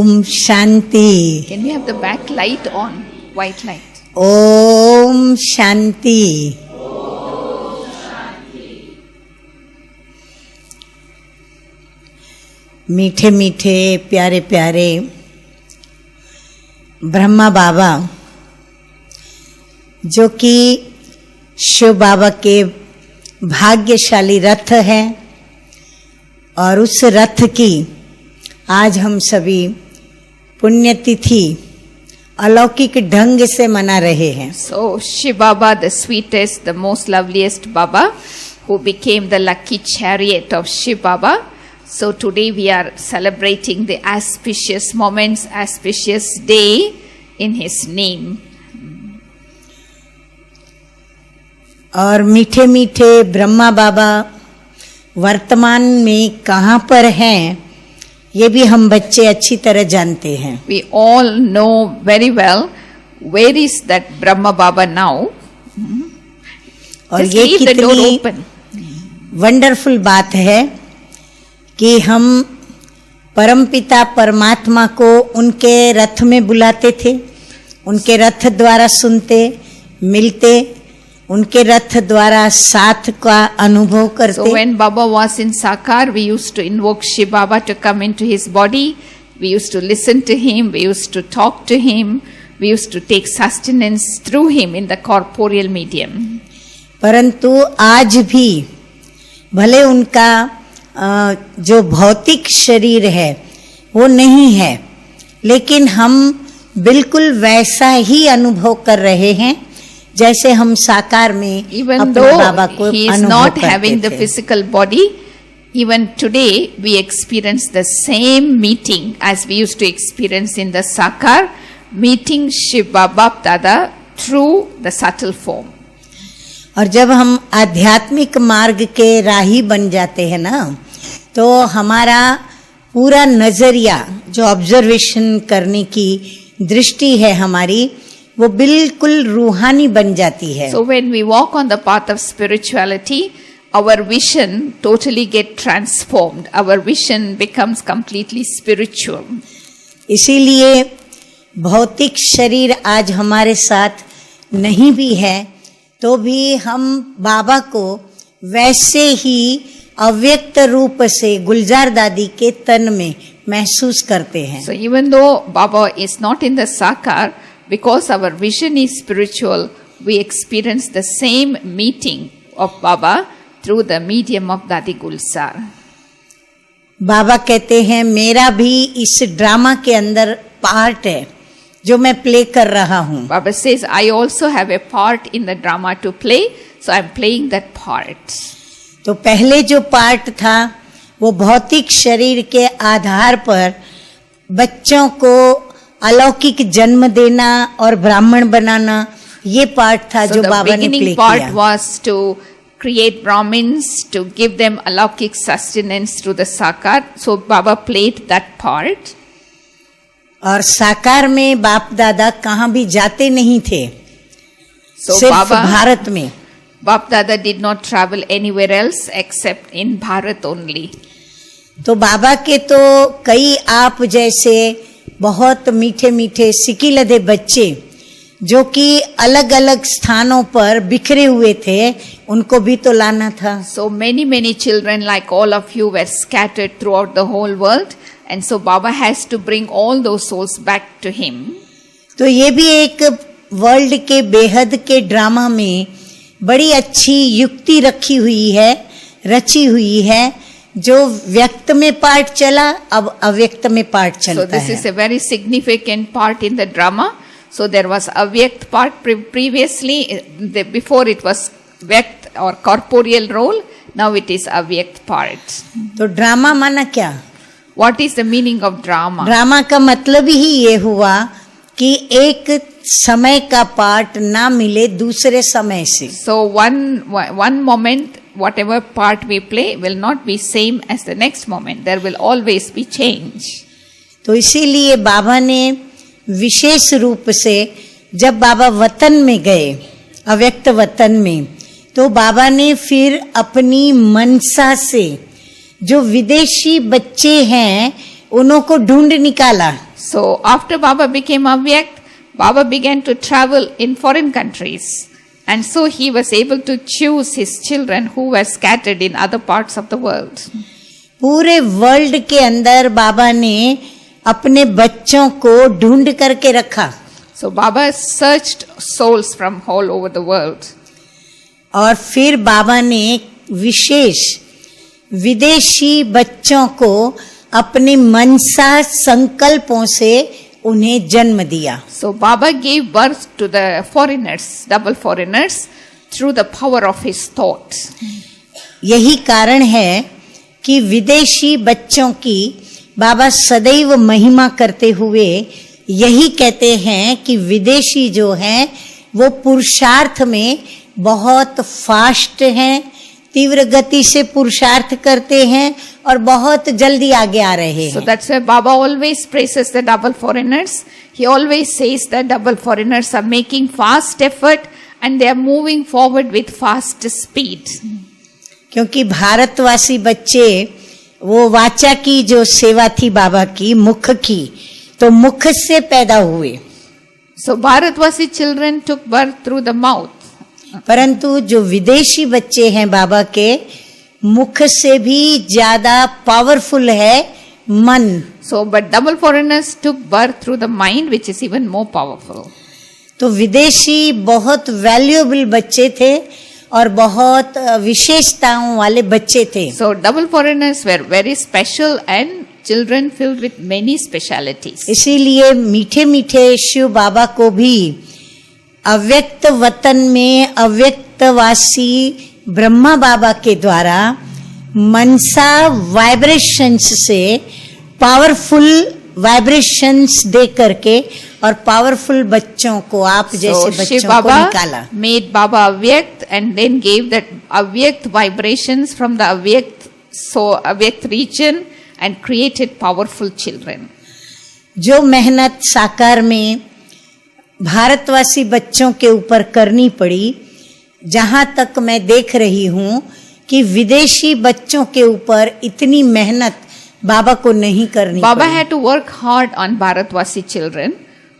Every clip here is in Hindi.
Om Shanti. Can we have the back light on? White light. Om Shanti. मीठे मीठे प्यारे प्यारे ब्रह्मा बाबा, जो कि शिव बाबा के भाग्यशाली रथ है, और उस रथ की आज हम सभी पुण्यतिथि अलौकिक ढंग से मना रहे हैं। So Shiv Baba, the sweetest, the most loveliest Baba, who became the lucky chariot of Shiv Baba. So today we are celebrating the auspicious moments, auspicious day in his name. और मीठे मीठे ब्रह्मा बाबा वर्तमान में कहाँ पर हैं, ये भी हम बच्चे अच्छी तरह जानते हैं। We all know very well where is that Brahma Baba now. और Just ये leave the door कितनी open. वंडरफुल बात है कि हम परमपिता परमात्मा को उनके रथ में बुलाते थे, उनके रथ द्वारा सुनते, मिलते, उनके रथ द्वारा साथ का अनुभव करते। So when Baba was in Sakar, we used to invoke Shiv Baba to come into his body. We used to listen to him. We used to talk to him. We used to take sustenance through him in the corporeal medium. परंतु आज भी भले उनका जो भौतिक शरीर है वो नहीं है, लेकिन हम बिल्कुल वैसा ही अनुभव कर रहे हैं जैसे हम साकार में Even अपने though बाबा को he is अनुभव not करते having the थे। physical body, even today we experience the same meeting as we used to experience in the Sakar, meeting Shiv Baba Dada through the subtle form. और जब हम आध्यात्मिक मार्ग के राही बन जाते हैं ना, तो हमारा पूरा नजरिया, जो ऑब्जर्वेशन करने की दृष्टि है हमारी, वो बिल्कुल रूहानी बन जाती है। So when we walk on the path of spirituality, our vision totally get transformed. Our vision becomes completely spiritual. इसीलिए भौतिक शरीर आज हमारे साथ नहीं भी है, तो भी हम बाबा को वैसे ही अव्यक्त रूप से गुलजार दादी के तन में महसूस करते हैं। So even though Baba is not in the Sakar, because our vision is spiritual, we experience the same meeting of Baba through the medium of Dadi Gulzar. बाबा कहते हैं मेरा भी इस ड्रामा के अंदर पार्ट है जो मैं प्ले कर रहा हूँ। Baba says, I also have a part in the drama to play, so I am playing that part. तो पहले जो पार्ट था वो भौतिक शरीर के आधार पर बच्चों को अलौकिक जन्म देना और ब्राह्मण बनाना, ये पार्ट था जो बाबा ने प्ले beginning part किया। was to create Brahmins, to give them alaukic sustenance through the Sakar. So Baba played that part. और साकार में बाप दादा कहाँ भी जाते नहीं थे, So सिर्फ Baba, भारत में। Bap Dada did not travel anywhere else except in Bharat only. तो बाबा के तो कई आप जैसे बहुत मीठे मीठे सिकिलधे बच्चे जो कि अलग अलग स्थानों पर बिखरे हुए थे, उनको भी तो लाना था। So many children like all of you were scattered throughout the whole world, and so Baba has to bring all those souls back to him. तो ये भी एक वर्ल्ड के बेहद के ड्रामा में बड़ी अच्छी युक्ति रखी हुई है, रची हुई है, जो व्यक्त में पार्ट चला, अब अव्यक्त में पार्ट चलता है। So this is a very significant part in the drama. So there was avyakt part previously, before it was vyakt or corporeal role, now it is avyakt part. तो ड्रामा माना क्या? What is the meaning of drama? Drama का मतलब ही ये हुआ कि एक समय का पार्ट ना मिले दूसरे समय से। So one moment, whatever part we play will not be same as the next moment. There will always be change. तो इसीलिए बाबा ने विशेष रूप से जब बाबा वतन में गए, अव्यक्त वतन में, तो बाबा ने फिर अपनी मनसा से जो विदेशी बच्चे हैं उनको ढूंढ निकाला। So after Baba became Avyakt, Baba began to travel in foreign countries. And so he was able to choose his children who were scattered in other parts of the world. पूरे वर्ल्ड के अंदर बाबा ने अपने बच्चों को ढूंढ करके रखा। So Baba searched souls from all over the world. और फिर बाबा ने विशेष विदेशी बच्चों को अपने मनसा संकल्पों से उन्हें जन्म दिया। So Baba gave birth to the foreigners, double foreigners, through the power of his thought. यही कारण है कि विदेशी बच्चों की बाबा सदैव महिमा करते हुए यही कहते हैं कि विदेशी जो हैं वो पुरुषार्थ में बहुत फास्ट हैं, तीव्र गति से पुरुषार्थ करते हैं और बहुत जल्दी आगे आ रहे So हैं। that's why Baba always praises the double foreigners. He always says that double foreigners are making fast effort and they are moving forward with fast speed. क्योंकि भारतवासी बच्चे वो वाचा की जो सेवा थी बाबा की, मुख की, तो मुख से पैदा हुए। So Bharatvasi children took birth through the mouth. परंतु जो विदेशी बच्चे हैं बाबा के, मुख से भी ज्यादा पावरफुल है मन। So but double foreigners took birth through the mind, which is even more powerful. तो विदेशी बहुत वैल्यूएबल बच्चे थे और बहुत विशेषताओं वाले बच्चे थे। So double foreigners were very special and children filled with many specialities. इसीलिए मीठे मीठे शिव बाबा को भी अव्यक्त वतन में अव्यक्तवासी ब्रह्मा बाबा के द्वारा मनसा वाइब्रेशंस से पावरफुल वाइब्रेशंस दे करके और पावरफुल बच्चों को, आप जैसे So Shiv बच्चों को Baba निकाला। made Baba Avyakt and then gave that Avyakt vibrations from the Avyakt region and created powerful children. जो मेहनत साकार में भारतवासी बच्चों के ऊपर करनी पड़ी, जहां तक मैं देख रही हूं कि विदेशी बच्चों के ऊपर इतनी मेहनत बाबा को नहीं करनी Baba पड़ी। had to work hard on Bharatvasi children,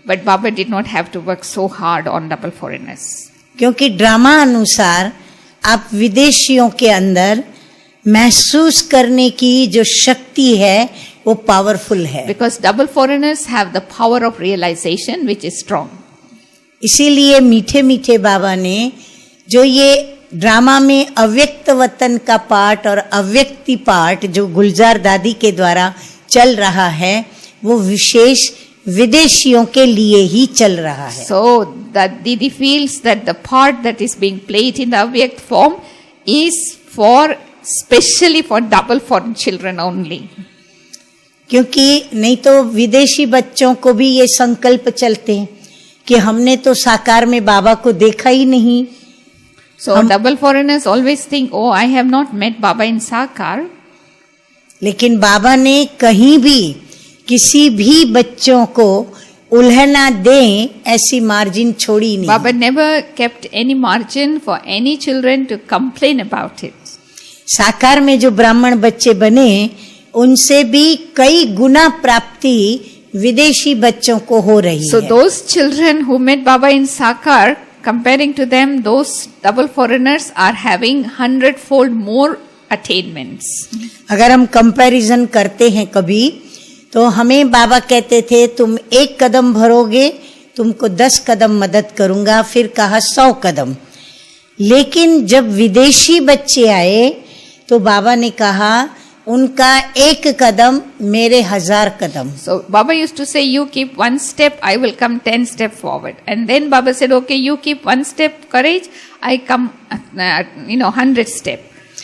but Baba did not have to work so hard on double foreigners. क्योंकि ड्रामा अनुसार आप विदेशियों के अंदर महसूस करने की जो शक्ति है वो पावरफुल है। Because double foreigners have the power of realization which is strong. इसीलिए मीठे मीठे बाबा ने जो ये ड्रामा में अव्यक्त वतन का पार्ट और अव्यक्ति पार्ट जो गुलजार दादी के द्वारा चल रहा है, वो विशेष विदेशियों के लिए ही चल रहा है। So that Didi feels that the part that is being played in the Avyakt form is for specially for double foreign children only. क्योंकि नहीं तो विदेशी बच्चों को भी ये संकल्प चलते हैं कि हमने तो साकार में बाबा को देखा ही नहीं। So double foreigners always think, oh, I have not met Baba in Sakar. लेकिन बाबा ने कहीं भी किसी भी बच्चों को उल्हना दें ऐसी मार्जिन छोड़ी नहीं। Baba never kept any margin for any children to complain about it. साकार में जो ब्राह्मण बच्चे बने उनसे भी कई गुना प्राप्ति विदेशी बच्चों को हो रही So है। those children who met Baba in Sakar, comparing to them, those double foreigners are having 100-fold more attainments. अगर हम कंपैरिजन करते हैं कभी, तो हमें बाबा कहते थे तुम 1 कदम भरोगे तुमको 10 कदम मदद करूंगा, फिर कहा 100 कदम। लेकिन जब विदेशी बच्चे आए तो बाबा ने कहा उनका 1 कदम मेरे 1000 कदम। So Baba used to say, you keep 1 step, I will come 10 steps forward. And then Baba said, okay, you keep 1 step courage, I come 100 step.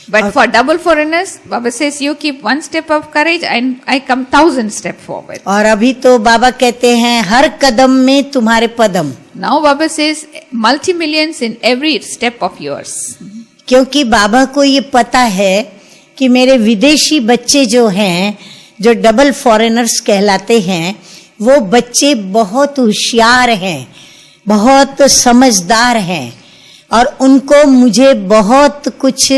But for double foreigners, Baba says, you keep 1 step of courage and I come 1000 step forward. और अभी तो बाबा कहते हैं हर कदम में तुम्हारे पदम। Now Baba says, multi-millions in every step of yours. क्योंकि बाबा को ये पता है कि मेरे विदेशी बच्चे जो हैं, जो डबल फॉरेनर्स कहलाते हैं, वो बच्चे बहुत होशियार हैं, बहुत समझदार हैं और उनको मुझे बहुत कुछ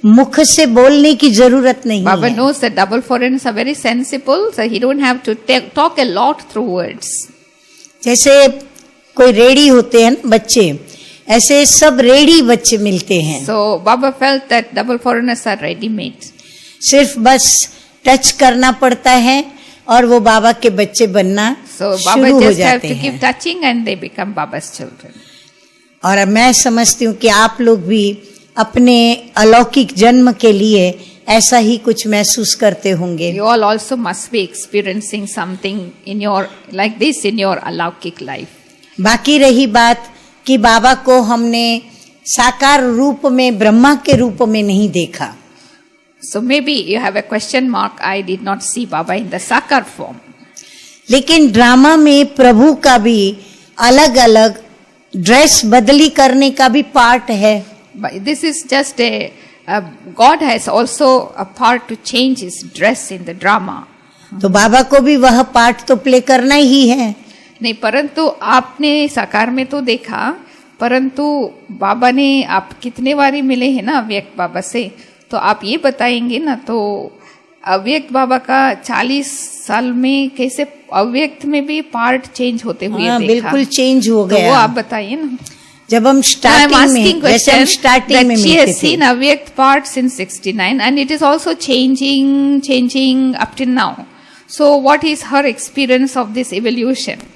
मुख से बोलने की जरूरत नहीं Baba है। knows that double foreigners are very sensible, so he don't have to talk a lot through words. जैसे कोई रेडी होते हैं ना बच्चे, ऐसे सब रेडी बच्चे मिलते हैं। So Baba felt that double foreigners are ready-made. सिर्फ बस टच करना पड़ता है और वो बाबा के बच्चे बनना So Baba शुरू हो just have जाते to हैं। keep touching and they become Baba's children. और मैं समझती हूँ कि आप लोग भी अपने अलौकिक जन्म के लिए ऐसा ही कुछ महसूस करते होंगे। You all also must be experiencing something in your like this in your alaukik life. बाकी रही बात कि बाबा को हमने साकार रूप में, ब्रह्मा के रूप में नहीं देखा। So maybe you have a question mark. I did not see Baba in the sakar form. लेकिन ड्रामा में प्रभु का भी अलग अलग ड्रेस बदली करने का भी पार्ट है। But this is just God has also a part to change his dress in the drama. तो बाबा को भी वह पार्ट तो प्ले करना ही है। नहीं, परंतु आपने साकार में तो देखा, परंतु बाबा ने आप कितने बारी मिले हैं ना अव्यक्त बाबा से, तो आप ये बताएंगे ना। तो अव्यक्त बाबा का 40 साल में कैसे अव्यक्त में भी पार्ट चेंज होते हुए देखा? बिल्कुल चेंज हो तो गया। वो आप बताइए ना। जब हम स्टार्टिंग में, जैसे हम स्टार्टिंग में she मिलते has थे, seen अव्यक्त part since 69 and it is also changing up till now. So what is her experience of this evolution?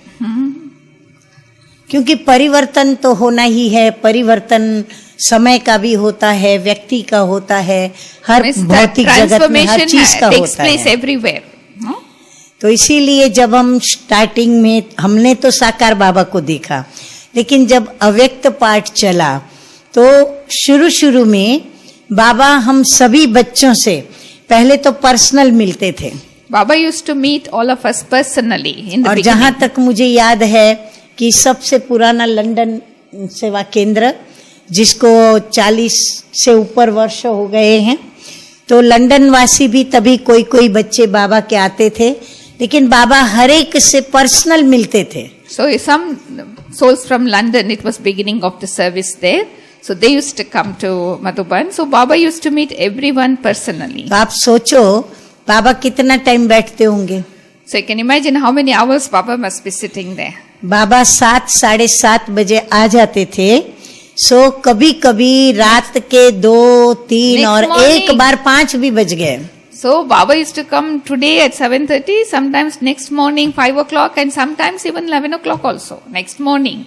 क्योंकि परिवर्तन तो होना ही है। परिवर्तन समय का भी होता है, व्यक्ति का होता है, हर Means that भौतिक जगत में हर चीज का takes होता place है। everywhere. No? तो इसीलिए जब हम स्टार्टिंग में, हमने तो साकार बाबा को देखा, लेकिन जब अव्यक्त पाठ चला तो शुरू में बाबा हम सभी बच्चों से पहले तो पर्सनल मिलते थे। Baba used to meet all of us personally in the और beginning. जहां तक मुझे याद है कि सबसे पुराना लंदन सेवा केंद्र, जिसको 40 से ऊपर वर्ष हो गए हैं, तो लंदन वासी भी तभी कोई बच्चे बाबा के आते थे, लेकिन बाबा हर एक से पर्सनल मिलते थे। So some souls from London, it was beginning of the service there. So they used to come to Madhuban. So Baba used to meet everyone personally. तो आप सोचो बाबा कितना टाइम बैठते होंगे। So you can imagine how many hours Baba must be sitting there. बाबा 7, 7:30 बजे आ जाते थे। सो कभी कभी रात के 2, 3 Next और morning. एक बार 5 भी बज गए। So Baba used to come today at 7:30, sometimes next morning 5 o'clock and sometimes even 11 o'clock also, next morning.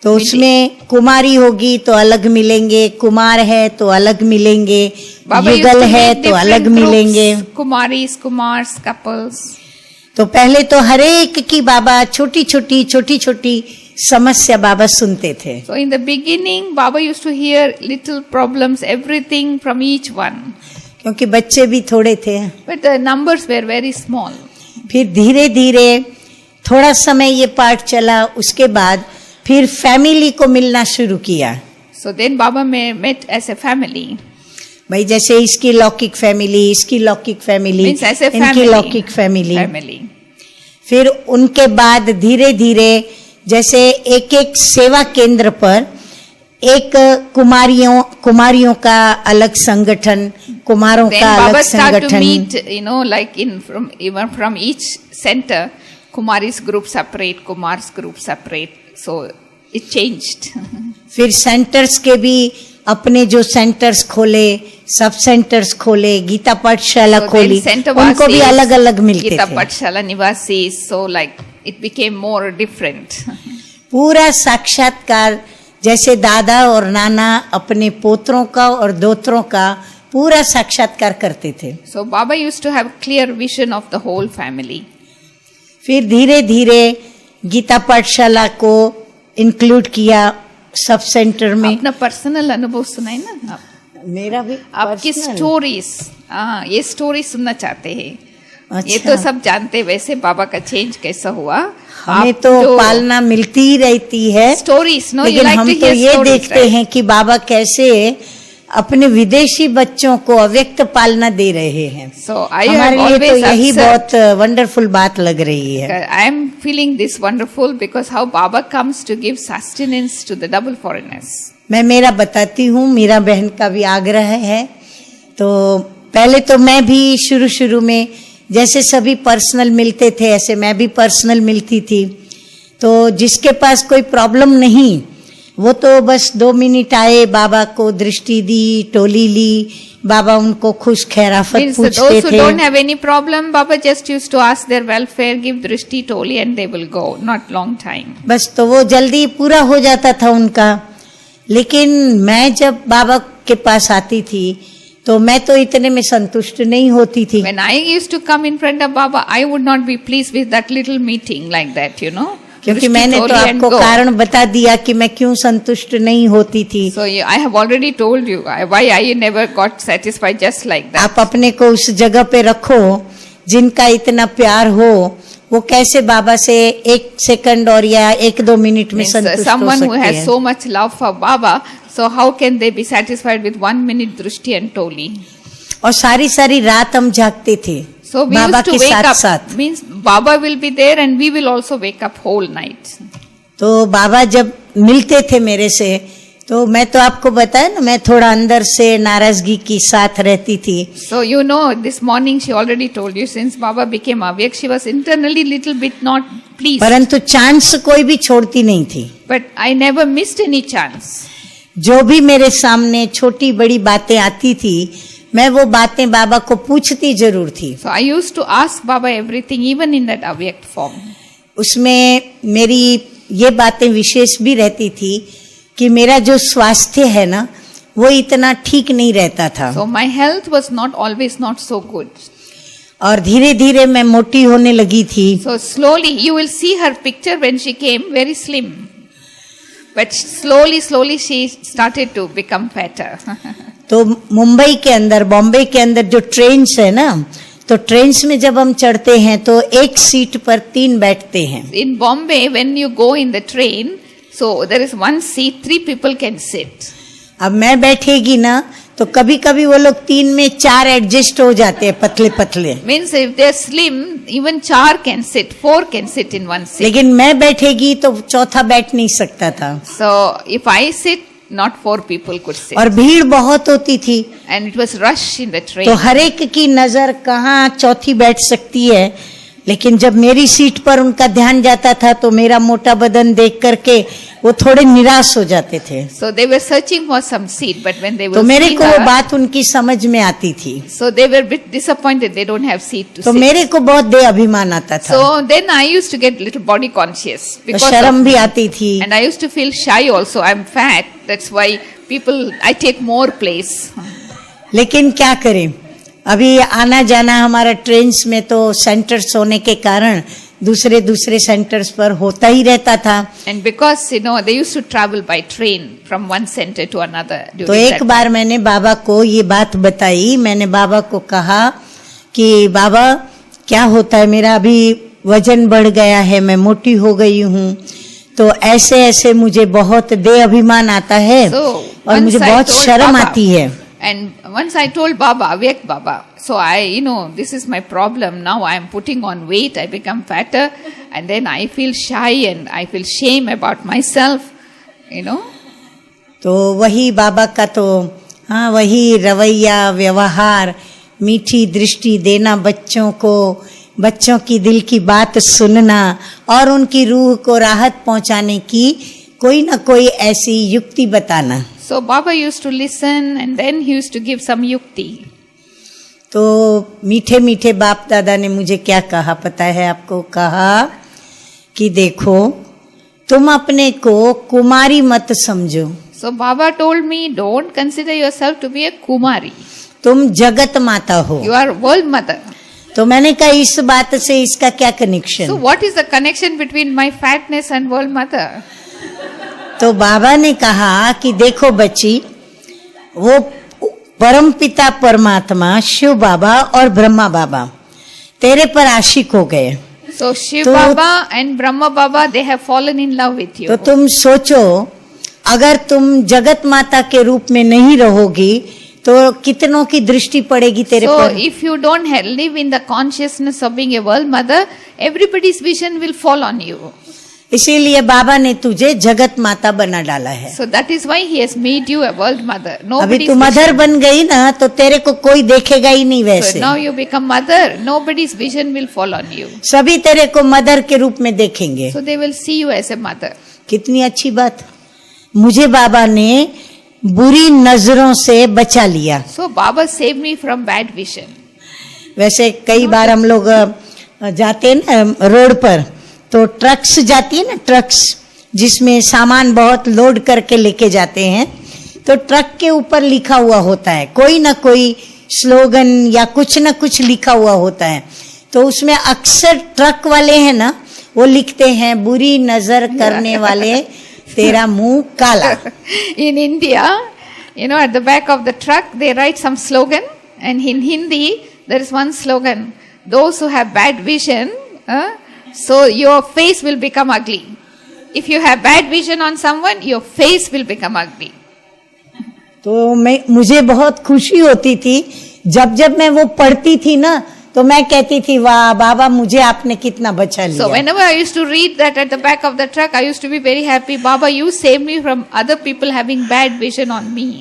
तो उसमें कुमारी होगी तो अलग मिलेंगे, कुमार है तो अलग मिलेंगे, Baba used युगल to है meet तो अलग different मिलेंगे। groups, Kumaris, Kumars, couples. तो पहले तो हर एक की बाबा छोटी छोटी समस्या बाबा सुनते थे। So in the beginning, Baba used to hear little problems, everything from each one. क्योंकि बच्चे भी थोड़े थे। But the numbers were very small. फिर धीरे धीरे थोड़ा समय ये पाठ चला, उसके बाद फिर फैमिली को मिलना शुरू किया। So then Baba met as a family. भाई जैसे इसकी लौकिक फैमिली, इसकी लौकिक फैमिली, Means as a इनकी family. लौकिक फैमिली। Family. फिर उनके बाद धीरे धीरे जैसे एक एक सेवा केंद्र पर एक कुमारियों का अलग संगठन, कुमारों Then का अलग Baba started to संगठन, meet, like even from each center, Kumaris group separate, Kumars group separate. So it changed. फिर सेंटर्स के भी अपने जो सेंटर्स खोले, सब सेंटर्स खोले, गीता पाठशाला So then खोली, center उनको भी vasis, अलग अलग मिलते Gita थे। Pathshala Nivasis, so like it became more different. पूरा साक्षात्कार, जैसे दादा और नाना अपने पोतरों का और दोतरों का पूरा साक्षात्कार करते थे। So Baba used to have clear vision of the whole family. फिर धीरे धीरे गीता पाठशाला को इंक्लूड किया सब सेंटर में। अपना पर्सनल अनुभव सुनाए ना आप। मेरा भी आपकी personal। स्टोरीज, हाँ ये स्टोरी सुनना चाहते हैं। अच्छा। ये तो सब जानते हैं वैसे बाबा का चेंज कैसा हुआ। हमें तो पालना मिलती ही रहती है स्टोरीज, नो, लेकिन हम तो ये देखते हैं कि बाबा कैसे अपने विदेशी बच्चों को अव्यक्त पालना दे रहे हैं। So I हमारे have लिए तो always यही observed- बहुत वंडरफुल बात लग रही है। I am feeling this wonderful because how Baba comes to give sustenance to the double foreigners. मैं मेरा बताती हूँ, मीरा बहन का भी आग्रह है। तो पहले तो मैं भी शुरू में जैसे सभी पर्सनल मिलते थे, ऐसे मैं भी पर्सनल मिलती थी। तो जिसके पास कोई प्रॉब्लम नहीं, वो तो बस 2 मिनट आए, बाबा को दृष्टि दी, टोली ली, बाबा उनको खुश खैराफत पूछते those who थे। don't have any problem, Baba just used to ask their welfare, give drishti, toli, and they will go. Not long time. बस तो वो जल्दी पूरा हो जाता था उनका। लेकिन मैं जब बाबा के पास आती थी तो मैं तो इतने में संतुष्ट नहीं होती थी। When I used to come in front of Baba, I would not be pleased with that little meeting like that, you know. क्योंकि Drishti, मैंने तो toli, and आपको go. कारण बता दिया कि मैं क्यों संतुष्ट नहीं होती थी। So I have already told you why I never got satisfied just like that. आप अपने को उस जगह पे रखो जिनका इतना प्यार हो, वो कैसे बाबा से 1 सेकंड और या 1-2 मिनट में Means, संतुष्ट हो someone who सकते has हैं। so much love for Baba, so how can they be satisfied with 1 minute drishti and toli? और सारी रात हम जागते थे So we Baba used to के wake साथ up. साथ। Means Baba will be there and we will also wake up whole night. तो बाबा जब मिलते थे मेरे से, तो मैं तो आपको बताया ना, मैं थोड़ा अंदर से नाराजगी की साथ रहती थी। So you know, this morning she already told you, since Baba became Avyak, she was internally little bit not pleased. परंतु चांस कोई भी छोड़ती नहीं थी। But I never missed any chance. जो भी मेरे सामने छोटी बड़ी बातें आती थी, मैं वो बातें बाबा को पूछती जरूर थी। So I used to ask Baba everything, even in that Avyak form. उसमें मेरी ये बातें विशेष भी रहती थी कि मेरा जो स्वास्थ्य है ना, वो इतना ठीक नहीं रहता था। So my health was not always not so good. और धीरे धीरे मैं मोटी होने लगी थी। So slowly, you will see her picture when she came, very slim. But slowly she started to become fatter. तो मुंबई के अंदर, बॉम्बे के अंदर जो ट्रेन्स है ना, तो ट्रेन्स में जब हम चढ़ते हैं तो एक सीट पर 3 बैठते हैं। In Bombay, when you go in the train, so there is one seat, 3 people can sit. अब मैं बैठेगी ना तो कभी कभी वो लोग 3 में 4 एडजस्ट हो जाते हैं, पतले पतले। Means if they are slim, even 4 can sit, 4 can sit in one seat. लेकिन मैं बैठेगी तो चौथा बैठ नहीं सकता था। So if I sit, not 4 people could sit. और भीड़ बहुत होती थी, And it was rush in the train. तो हर एक की नजर कहाँ चौथी बैठ सकती है। लेकिन जब मेरी सीट पर उनका ध्यान जाता था तो मेरा मोटा बदन देख करके वो थोड़े निराश हो जाते थे। So they were searching for some seat, but when they तो will मेरे see को वो her, बात उनकी समझ में आती थी। so they were a bit disappointed they don't have seat to तो sit. मेरे को बहुत दे अभिमान आता था, So then I used to get little body conscious तो because शर्म of, भी आती थी। and I used to feel shy also. I'm fat, that's why people, I take more place. लेकिन क्या करें, अभी आना जाना हमारा ट्रेन्स में तो सेंटर्स होने के कारण दूसरे सेंटर्स पर होता ही रहता था। And because they used to travel by train from one center to another. तो during एक that बार मैंने बाबा को ये बात बताई। मैंने बाबा को कहा कि बाबा क्या होता है, मेरा अभी वजन बढ़ गया है, मैं मोटी हो गई हूँ, तो ऐसे ऐसे मुझे बहुत दे अभिमान आता है So, और मुझे once I बहुत told शर्म Baba, आती है। And once I told Baba, Avyak Baba, so this is my problem. Now I am putting on weight, I become fatter, and then I feel shy and I feel shame about myself, तो वही बाबा का तो हाँ, वही रवैया, व्यवहार, मीठी दृष्टि देना बच्चों को, बच्चों की दिल की बात सुनना और उनकी रूह को राहत पहुंचाने की कोई ना कोई ऐसी युक्ति बताना। So Baba used to listen and then he used to give some yukti. तो मीठे मीठे बाप दादा ने मुझे क्या कहा पता है आपको? कहा कि देखो तुम अपने को कुमारी मत समझो। So Baba told me, don't consider yourself to be a Kumari. तुम जगत माता हो। You are world mother. तो मैंने कहा इस बात से इसका क्या connection? So what is the connection between my fatness and world mother? तो बाबा ने कहा कि देखो बच्ची, वो परम पिता परमात्मा शिव बाबा और ब्रह्मा बाबा तेरे पर आशिक हो गए। So Shiv तो, Baba and Brahma Baba, they have fallen in love with you. तो तुम सोचो, अगर तुम जगत माता के रूप में नहीं रहोगी तो कितनों की दृष्टि पड़ेगी तेरे So पर। if you don't live in the consciousness of being a world mother, everybody's vision will fall on you. इसीलिए बाबा ने तुझे जगत माता बना डाला है। So that is why he has made you a world mother. अभी Nobody's तू मदर vision. बन गई ना तो तेरे को कोई देखेगा ही नहीं So वैसे। now you become mother. Nobody's vision will fall on you. सभी तेरे को मदर के रूप में देखेंगे। So they will see you as a mother. कितनी अच्छी बात। मुझे बाबा ने बुरी नजरों से बचा लिया। So Baba saved me from bad vision. वैसे कई बार हम लोग जाते हैं ना रोड पर, तो ट्रक्स जाती है ना, ट्रक्स जिसमें सामान बहुत लोड करके लेके जाते हैं, तो ट्रक के ऊपर लिखा हुआ होता है, कोई ना कोई स्लोगन या कुछ ना कुछ लिखा हुआ होता है। तो उसमें अक्सर ट्रक वाले हैं ना, वो लिखते हैं बुरी नजर करने वाले तेरा मुंह काला। In India, at the back of the truck, they write some slogan, and in Hindi, there is one slogan: those who have bad vision, so your face will become ugly. If you have bad vision on someone, your face will become ugly. तो मुझे बहुत खुशी होती थी जब जब मैं वो पढ़ती थी ना, तो मैं कहती थी वाह बाबा मुझे आपने कितना बचा लिया। So whenever I used to read that at the back of the truck, I used to be very happy. Baba, you saved me from other people having bad vision on me.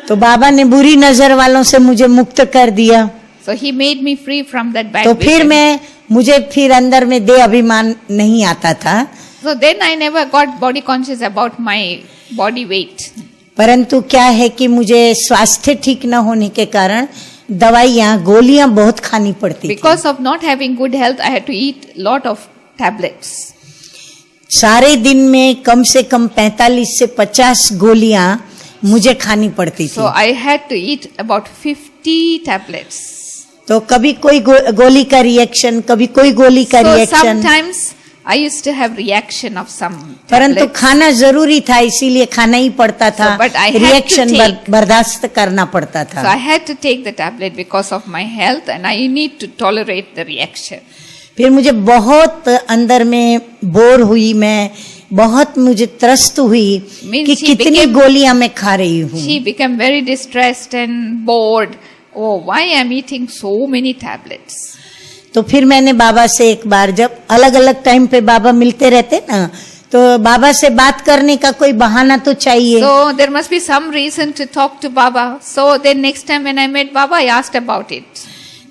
तो बाबा ने बुरी नजर वालों से मुझे मुक्त कर दिया। So he made me free from that bad तो vision. मुझे फिर अंदर में देह अभिमान नहीं आता था। So then I never got body conscious about my body weight. परंतु क्या है कि मुझे स्वास्थ्य ठीक न होने के कारण दवाइयाँ गोलियां बहुत खानी पड़ती थी। Because of not having good health, I had to eat lot of tablets. सारे दिन में कम से कम 45 से 50 गोलियां मुझे खानी पड़ती थी। So I had to eat about 50 tablets. तो कभी कोई गोली का रिएक्शन, कभी कोई गोली का So reaction. sometimes I used to have reaction of some परंतु tablets. खाना जरूरी था, इसीलिए खाना ही पड़ता था। So, but I had to reaction take- बर्दाश्त करना पड़ता So I था। had to take the tablet because of my health, and I need to tolerate the reaction. फिर मुझे बहुत अंदर में बोर हुई, मैं बहुत मुझे त्रस्त हुई Means कि she कितनी became- गोलियां मैं खा रही हूँ। She became very distressed and bored. Oh, why I am eating so many tablets? तो फिर मैंने बाबा से एक बार, जब अलग अलग टाइम पे बाबा मिलते रहते ना, तो बाबा से बात करने का कोई बहाना तो चाहिए। So there must be some reason to talk to Baba. So then next time when I met Baba, I asked about it.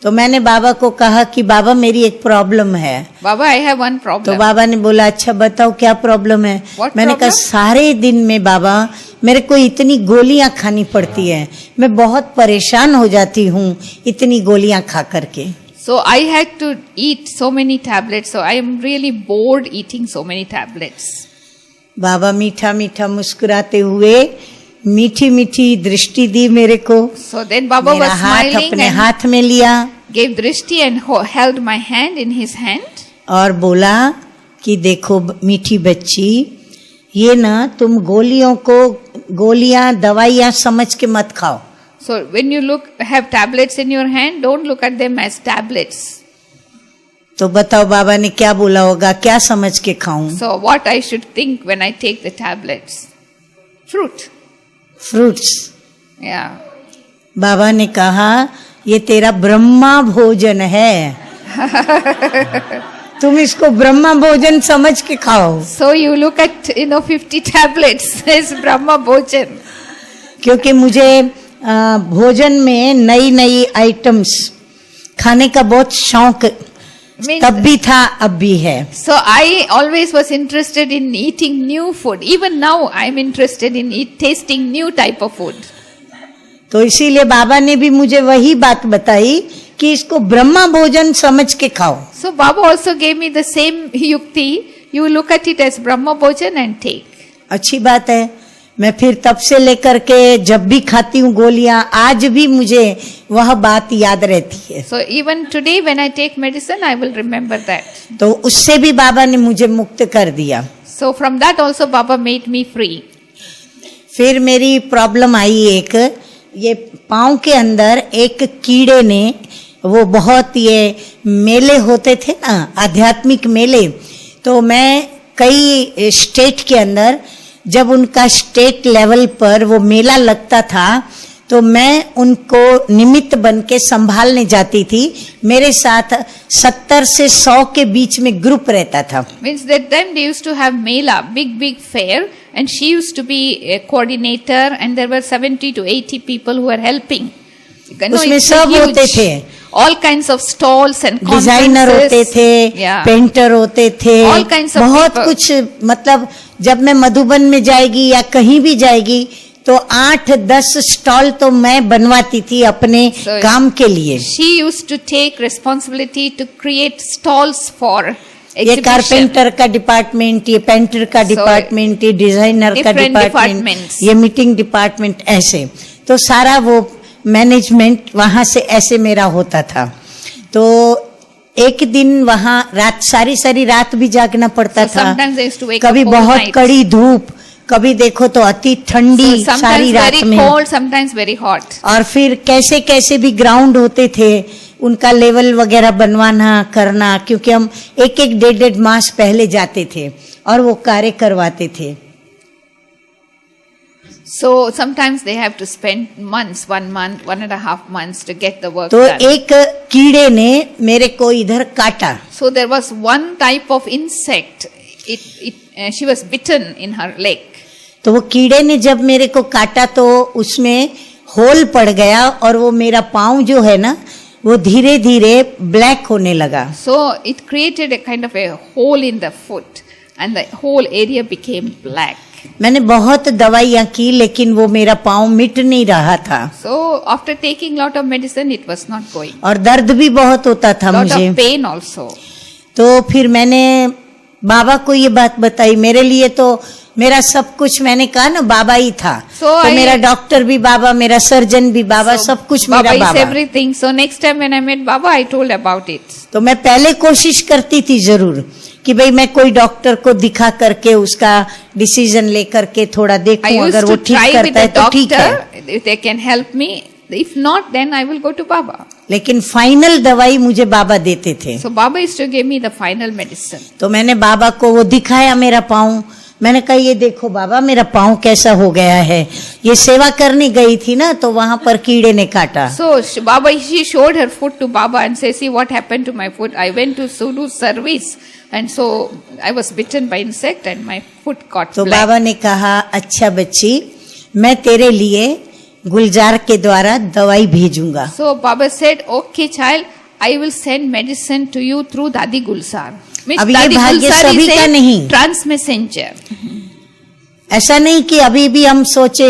तो मैंने बाबा को कहा कि बाबा मेरी एक प्रॉब्लम है। Baba, I have one तो problem. बाबा ने बोला अच्छा बताओ क्या प्रॉब्लम है। What मैंने कहा problem? सारे दिन में बाबा मेरे को इतनी गोलियां खानी पड़ती है, मैं बहुत परेशान हो जाती हूँ इतनी गोलियां खा करके। So I had to eat so many tablets. So I am really bored eating so many tablets. बाबा मीठा मीठा मुस्कुराते हुए मीठी मीठी दृष्टि दी मेरे को। So then Baba मेरा was हाथ smiling अपने and हाथ में लिया gave drishti and held my hand in his hand. और बोला कि देखो मीठी बच्ची, ये ना तुम गोलियां दवाइयां समझ के मत खाओ। So when you have tablets in your hand, don't look at them as tablets. तो बताओ बाबा ने क्या बोला होगा, क्या समझ के खाऊं? So what I should think when I take the tablets? Fruit. Fruits. Yeah. बाबा ने कहा ये तेरा ब्रह्मा भोजन है, तुम इसको ब्रह्मा भोजन समझ के खाओ। So you look at 50 tablets as Brahma Bhojan. क्योंकि मुझे भोजन में नई नई आइटम्स खाने का बहुत शौक तब भी था, अब भी है। So I always was interested in eating new food. Even now I am interested in tasting new type of food. तो इसीलिए बाबा ने भी मुझे वही बात बताई कि इसको ब्रह्मा भोजन समझ के खाओ। So Baba also gave me the same yukti. You look at it as Brahma Bhojan and take. अच्छी बात है। मैं फिर तब से लेकर के जब भी खाती हूँ गोलियां, आज भी मुझे वह बात याद रहती है। So even today when I take medicine, I will remember that. तो उससे भी बाबा ने मुझे मुक्त कर दिया। So from that also Baba made me free. फिर मेरी प्रॉब्लम आई एक, ये पाँव के अंदर एक कीड़े ने, वो बहुत ये मेले होते थे ना, आध्यात्मिक मेले, तो मैं कई स्टेट के अंदर जब उनका स्टेट लेवल पर वो मेला लगता था तो मैं उनको निमित्त बन के संभालने जाती थी। मेरे साथ 70 से 100 के बीच में ग्रुप रहता था। Means that time they used to have Mela, big fair, and she used to be a coordinator, and there were 70 to 80 people who were helping. उसमें सब होते थे, all kinds of stalls and conferences. Designer होते थे, yeah. पेंटर होते थे, all kinds of बहुत people. कुछ। मतलब जब मैं मधुबन में जाएगी या कहीं भी जाएगी तो 8-10 स्टॉल तो मैं बनवाती थी अपने काम के लिए। She used to take responsibility to create stalls for ये exhibition. कारपेंटर का डिपार्टमेंट, ये पेंटर का डिपार्टमेंट, ये डिजाइनर का डिपार्टमेंट, ये मीटिंग डिपार्टमेंट, ऐसे तो सारा वो मैनेजमेंट वहां से ऐसे मेरा होता था। तो एक दिन वहां सारी रात भी जागना पड़ता था। कभी बहुत कड़ी धूप, कभी देखो तो अति ठंडी, सारी रात में, sometimes very hot. और फिर कैसे कैसे भी ग्राउंड होते थे, उनका लेवल वगैरह बनवाना करना, क्योंकि हम एक 1.5 मास पहले जाते थे और वो कार्य करवाते थे। So sometimes they have to spend months, 1 month, 1.5 months to get the work तो done. एक कीड़े ने मेरे को इधर काटा। So there was one type of insect. She was bitten in her leg. तो वो कीड़े ने जब मेरे को काटा तो उसमें होल पड़ गया और वो मेरा पाँव जो है ना वो धीरे धीरे ब्लैक होने लगा। So it created a kind of a hole in the foot and the whole area became black. मैंने बहुत दवाइयाँ की लेकिन वो मेरा पाँव मिट नहीं रहा था। So after taking lot of medicine it was not going. और दर्द भी बहुत होता था lot मुझे। of pain also. तो फिर मैंने बाबा को ये बात बताई। मेरे लिए तो मेरा सब कुछ, मैंने कहा ना, बाबा ही था। तो मेरा डॉक्टर भी बाबा, मेरा सर्जन भी बाबा, सब कुछ मेरा बाबा। everything. So next time when I met Baba, I told about it. तो मैं पहले कोशिश करती थी जरूर कि भाई मैं कोई डॉक्टर को दिखा करके उसका डिसीजन लेकर के थोड़ा देखूं, अगर वो ठीक करता है तो ठीक है। If they can help me, if not, then I will go to Baba. लेकिन फाइनल दवाई मुझे बाबा देते थे। So Baba used to give me the final medicine. तो मैंने बाबा को वो दिखाया मेरा पाँव। मैंने कहा ये देखो बाबा मेरा पाँव कैसा हो गया है। ये सेवा करने गई थी ना तो वहां पर कीड़े ने काटा। So Baba, she showed her foot to Baba and said, see what happened to my foot. I went to Sudu service and so I was bitten by insect and my foot got तो black. बाबा ने कहा अच्छा बच्ची, मैं तेरे लिए गुलजार के द्वारा दवाई भेजूंगा। So Baba said, okay child, I will send medicine to you through Dadi Gulsar. अब ये भाग्य सभी का नहीं, ट्रांस मैसेंजर। ऐसा नहीं कि अभी भी हम सोचे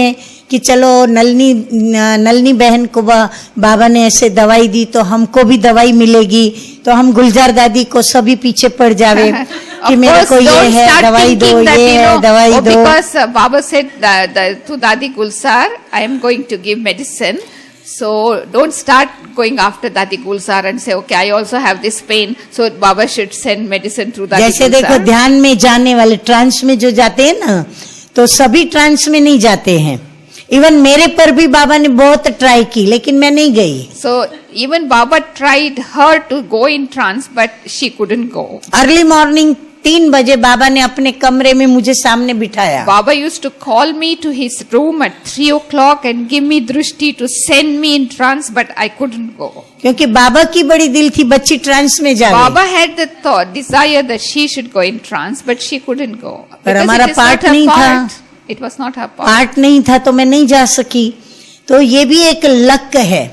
कि चलो नलनी बहन को बाबा ने ऐसे दवाई दी तो हमको भी दवाई मिलेगी, तो हम गुलजार दादी को सभी पीछे पड़ जावे कि मेरे को ये है दवाई दो, ये है दवाई दो। Because Baba said to Dadi Gulsar, I am going to give medicine. So don't start going after Dadi Gulsar and say, okay, I also have this pain, so Baba should send medicine through Dadi Gulsar. जैसे देखो ध्यान में जाने वाले, ट्रांस में जो जाते हैं ना, तो सभी ट्रांस में नहीं जाते हैं। इवन मेरे पर भी बाबा ने बहुत ट्राई की लेकिन मैं नहीं गई। So even Baba tried her to go in trance, but she couldn't go. Early morning 3 बजे बाबा ने अपने कमरे में मुझे सामने बिठाया। Baba used to call me to his room at 3 o'clock and give me दृष्टि to send me in trance, but I couldn't go. क्योंकि बाबा की बड़ी दिल थी बच्ची ट्रांस में जाए। Baba had the thought, desire that she should go in trance, but she couldn't go. पर हमारा पार्ट नहीं था। It was not her part. Part नहीं था तो मैं नहीं जा सकी। तो ये भी एक लक है,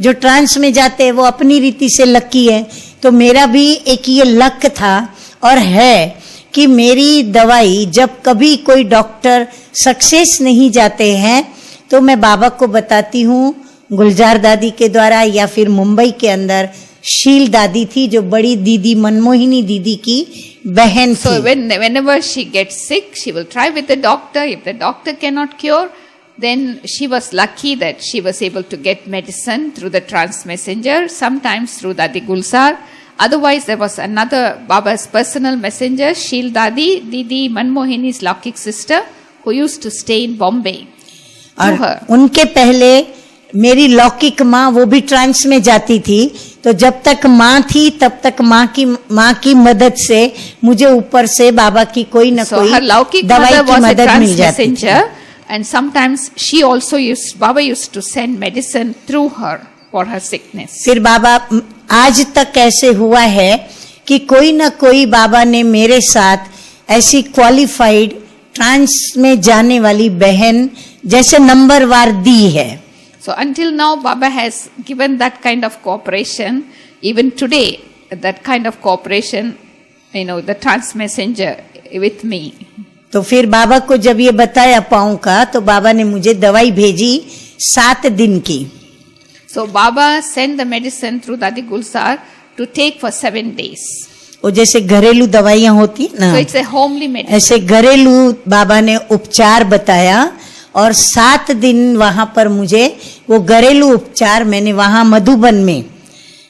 जो ट्रांस में जाते हैं वो अपनी रीति से लकी है। तो मेरा भी एक ये लक था और है कि मेरी दवाई, जब कभी कोई डॉक्टर सक्सेस नहीं जाते हैं तो मैं बाबा को बताती हूँ गुलजार दादी के द्वारा, या फिर मुंबई के अंदर शील दादी थी जो बड़ी दीदी मनमोहिनी दीदी की बहन थी। So whenever she gets sick, she will try with the doctor. If the doctor cannot cure, then she was lucky that she was able to get medicine through the trance messenger, sometimes through Dadi Gulsar. Otherwise, there was another Baba's personal messenger, Shil Dadi, Didi Manmohini's Laukik sister, who used to stay in Bombay. और उनके पहले मेरी लौकिक माँ, वो भी ट्रांस में जाती थी। तो जब तक माँ थी तब तक माँ की मदद से मुझे ऊपर से बाबा की कोई न कोई दवाई की मदद मिल जाती थी। And sometimes Baba used to send medicine through her for her sickness. फिर बाबा आज तक ऐसे हुआ है कि कोई ना कोई बाबा ने मेरे साथ ऐसी क्वालिफाइड ट्रांस में जाने वाली बहन जैसे नंबरवार दी है. So until now, Baba has given that kind of cooperation. Even today, that kind of cooperation, the trans messenger with me. तो फिर बाबा को जब ये बताया पाँव का, तो बाबा ने मुझे दवाई भेजी 7 दिन की. So Baba sent the medicine through Dadi Gulzar to take for 7 days. वो जैसे घरेलू दवाइयाँ होती है ना, So it's a homely medicine. ऐसे घरेलू बाबा ने उपचार बताया. और 7 दिन वहां पर मुझे वो घरेलू उपचार, मैंने वहां मधुबन में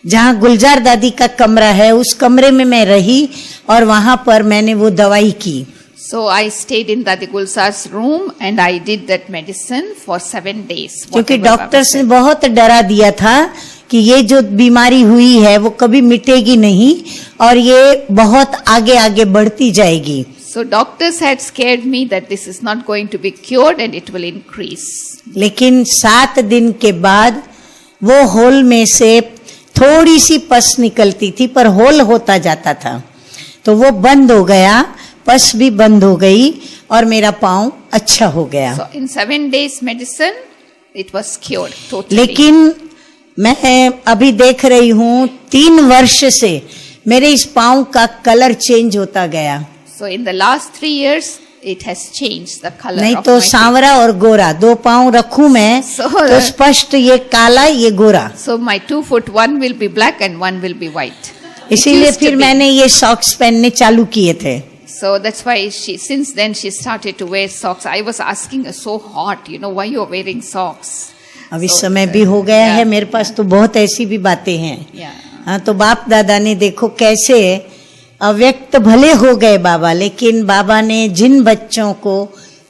जहां गुलजार दादी का कमरा है, उस कमरे में मैं रही और वहां पर मैंने वो दवाई की. So I stayed in Dadi Gulzar's room and I did that medicine for 7 days. क्योंकि डॉक्टर्स ने बहुत डरा दिया था कि ये जो बीमारी हुई है वो कभी मिटेगी नहीं और ये बहुत आगे आगे बढ़ती जाएगी. So doctors had scared me that this is not going to be cured and it will increase. लेकिन 7 दिन के बाद वो होल में से थोड़ी सी पस निकलती थी, पर होल होता जाता था, तो वो बंद हो गया, पस भी बंद हो गई और मेरा पाँव अच्छा हो गया. So in 7 days medicine, it was cured totally. लेकिन मैं अभी देख रही हूँ 3 वर्ष से मेरे इस पाँव का कलर चेंज होता गया. So in the last 3 years, it has changed the color. नहीं of तो my सांवरा और गोरा 2 पाँव रखूं मैं, तो स्पष्ट ये काला ये गोरा. So my 2 foot, one will be black and one will be white. इसीलिए फिर मैंने ये सॉक्स पहनने चालू किए थे. So that's why since then she started to wear socks. I was asking her, so hot, why you are wearing socks? अब इस समय भी हो गया है, मेरे पास तो बहुत ऐसी भी बातें हैं. हाँ, तो बाप दादा ने देखो कैसे अव्यक्त भले हो गए बाबा, लेकिन बाबा ने जिन बच्चों को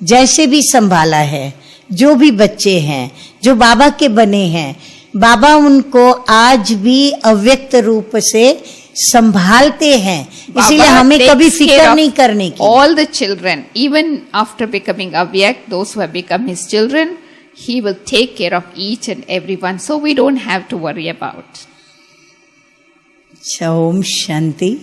जैसे भी संभाला है, जो भी बच्चे हैं जो बाबा के बने हैं, बाबा उनको आज भी अव्यक्त रूप से संभालते हैं. इसीलिए हमें कभी फिक्र नहीं करने की. All the children, even after becoming avyakt, those who have become his children, he will take care of each and everyone. So we don't have to worry about. Om Shanti.